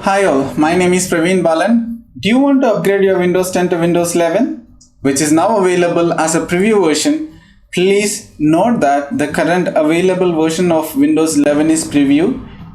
Hi all, my name is Praveen Balan. Do you want to upgrade your Windows 10 to Windows 11, which is now available as a preview version? Please note that the current available version of Windows 11 is preview.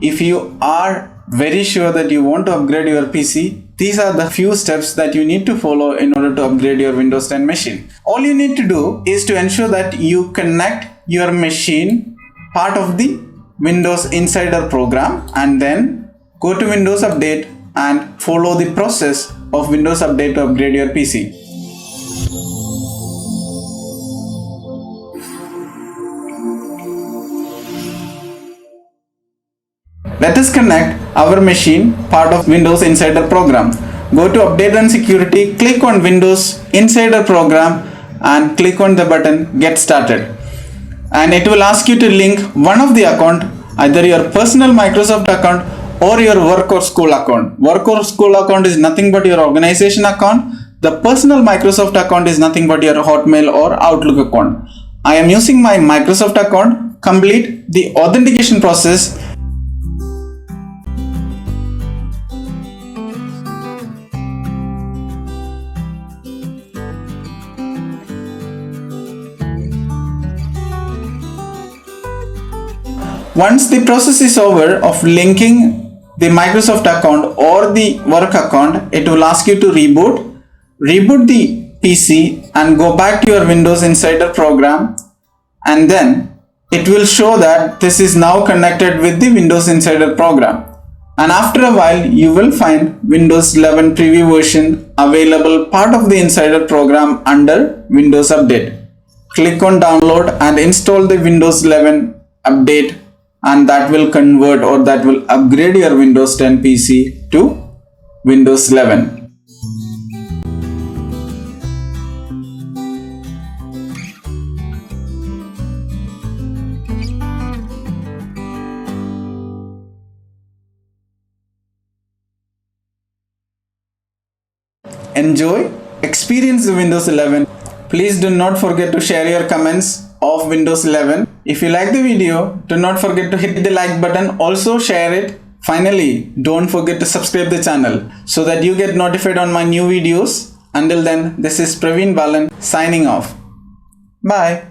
If you are very sure that you want to upgrade your PC, these are the few steps that you need to follow in order to upgrade your Windows 10 machine. All you need to do is to ensure that you connect your machine part of the Windows Insider program and then go to Windows Update and follow the process of Windows Update to upgrade your PC. Let us connect our machine part of Windows Insider program. Go to Update and Security, click on Windows Insider program and click on the button Get Started. And it will ask you to link one of the account, either your personal Microsoft account or your work or school account. Work or school account is nothing but your organization account. The personal Microsoft account is nothing but your Hotmail or Outlook account. I am using my Microsoft account. Complete the authentication process. Once the process is over of linking the Microsoft account or the work account, it will ask you to reboot. Reboot the PC and go back to your Windows Insider program, and then it will show that this is now connected with the Windows Insider program. And after a while, you will find Windows 11 preview version available part of the Insider program under Windows Update. Click on download and install the Windows 11 update, and that will convert or that will upgrade your Windows 10 PC to Windows 11. Enjoy, experience the Windows 11. Please do not forget to share your comments of Windows 11. If you like the video, do not forget to hit the like button. Also share it. Finally, don't forget to subscribe the channel so that you get notified on my new videos. Until then, this is Praveen Balan signing off. Bye.